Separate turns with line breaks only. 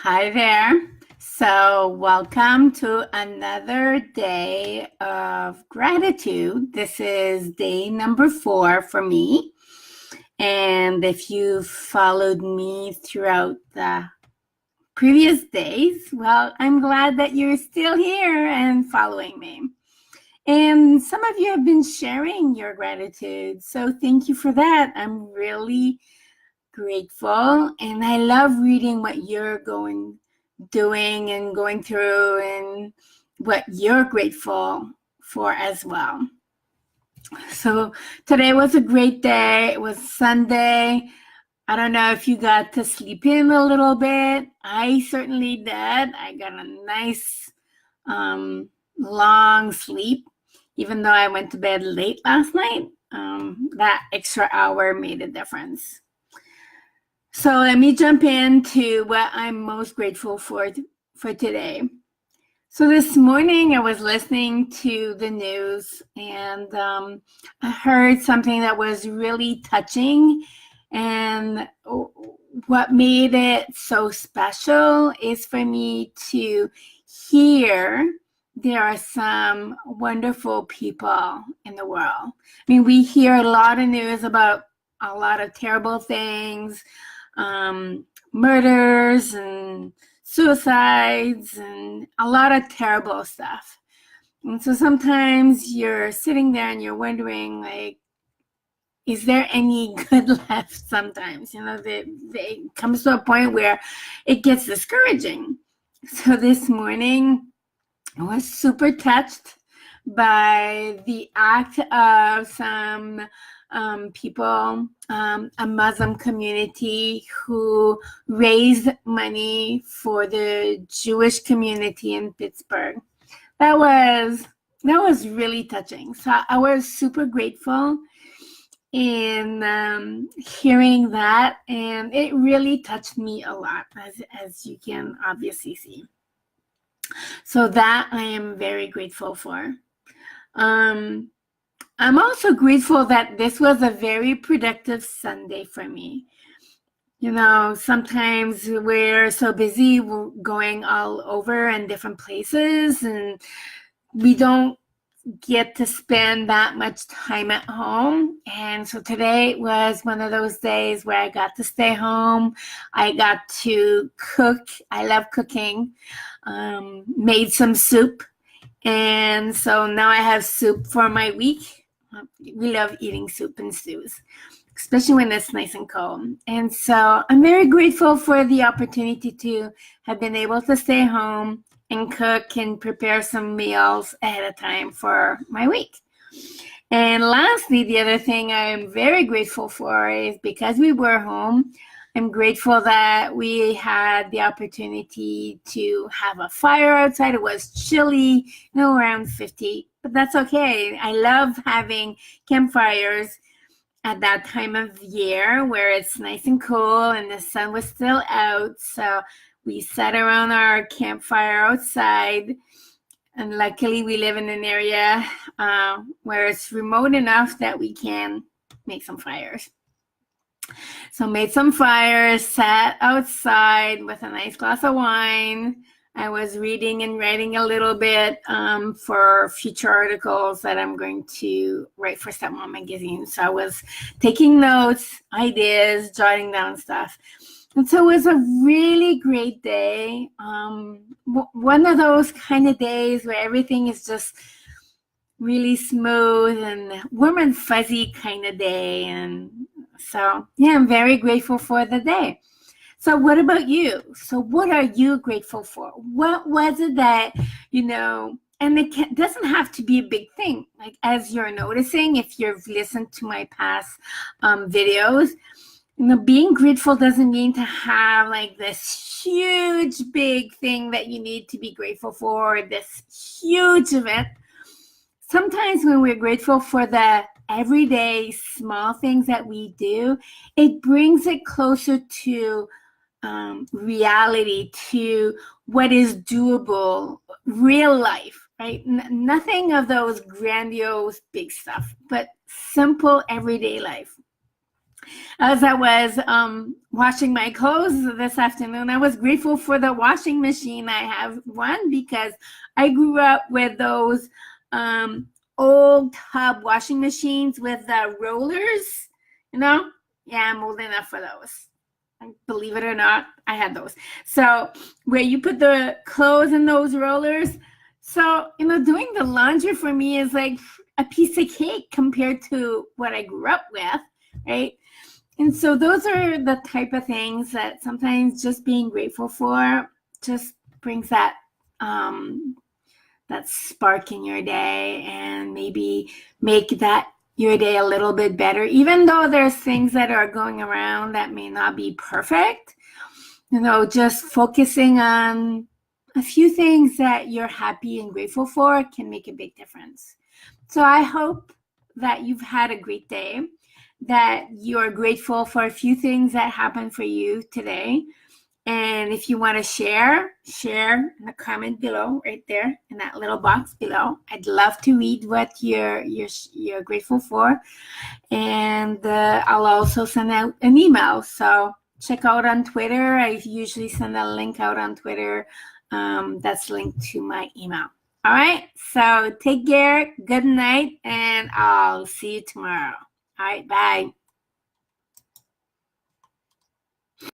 Hi there. So, welcome to another day of gratitude. This is day number 4 for me. And if you've followed me throughout the previous days, well, I'm glad that you're still here and following me. And some of you have been sharing your gratitude. So, thank you for that. I'm really grateful, and I love reading what you're doing and going through and what you're grateful for as well. So today was a great day. It was Sunday. I don't know if you got to sleep in a little bit. I certainly did. I got a nice long sleep, even though I went to bed late last night. That extra hour made a difference. So let me jump into what I'm most grateful for today. So this morning I was listening to the news, and I heard something that was really touching. And what made it so special is for me to hear there are some wonderful people in the world. I mean, we hear a lot of news about a lot of terrible things, murders and suicides and a lot of terrible stuff. And so sometimes you're sitting there and you're wondering, like, is there any good left sometimes? It comes to a point where it gets discouraging. So this morning, I was super touched by the act of some people, a Muslim community who raised money for the Jewish community in Pittsburgh. That was really touching. So I was super grateful in hearing that, and it really touched me a lot, as you can obviously see. So that I am very grateful for. I'm also grateful that this was a very productive Sunday for me. You know, sometimes we're so busy going all over in different places, and we don't get to spend that much time at home. And so today was one of those days where I got to stay home. I got to cook. I love cooking. Made some soup. And so now I have soup for my week. We love eating soup and stews, especially when it's nice and cold. And so I'm very grateful for the opportunity to have been able to stay home and cook and prepare some meals ahead of time for my week. And lastly, the other thing I'm very grateful for is because we were home, I'm grateful that we had the opportunity to have a fire outside. It was chilly, around 50, but that's okay. I love having campfires at that time of year where it's nice and cool and the sun was still out. So we sat around our campfire outside. And luckily we live in an area where it's remote enough that we can make some fires. So made some fires, sat outside with a nice glass of wine. I was reading and writing a little bit for future articles that I'm going to write for Stepmom Magazine. So I was taking notes, ideas, jotting down stuff. And so it was a really great day. One of those kind of days where everything is just really smooth and warm and fuzzy kind of day. And so, yeah, I'm very grateful for the day. So what about you? So what are you grateful for? What was it that, and it doesn't have to be a big thing. Like, as you're noticing, if you've listened to my past videos, being grateful doesn't mean to have like this huge, big thing that you need to be grateful for, this huge event. Sometimes when we're grateful for the everyday small things that we do, it brings it closer to reality, to what is doable, real life, right? Nothing of those grandiose big stuff, but simple everyday life. As I was washing my clothes this afternoon, I was grateful for the washing machine I have. One, because I grew up with those old tub washing machines with the rollers, you know? Yeah, I'm old enough for those. Believe it or not, I had those. So where you put the clothes in those rollers. So, doing the laundry for me is like a piece of cake compared to what I grew up with, right? And so those are the type of things that sometimes just being grateful for just brings that that spark in your day and maybe make that your day a little bit better, even though there's things that are going around that may not be perfect. Just focusing on a few things that you're happy and grateful for can make a big difference. So I hope that you've had a great day, that you're grateful for a few things that happened for you today. And if you want to share in the comment below, right there in that little box below. I'd love to read what you're grateful for. And I'll also send out an email. So check out on Twitter. I usually send a link out on Twitter that's linked to my email. All right. So take care. Good night. And I'll see you tomorrow. All right. Bye.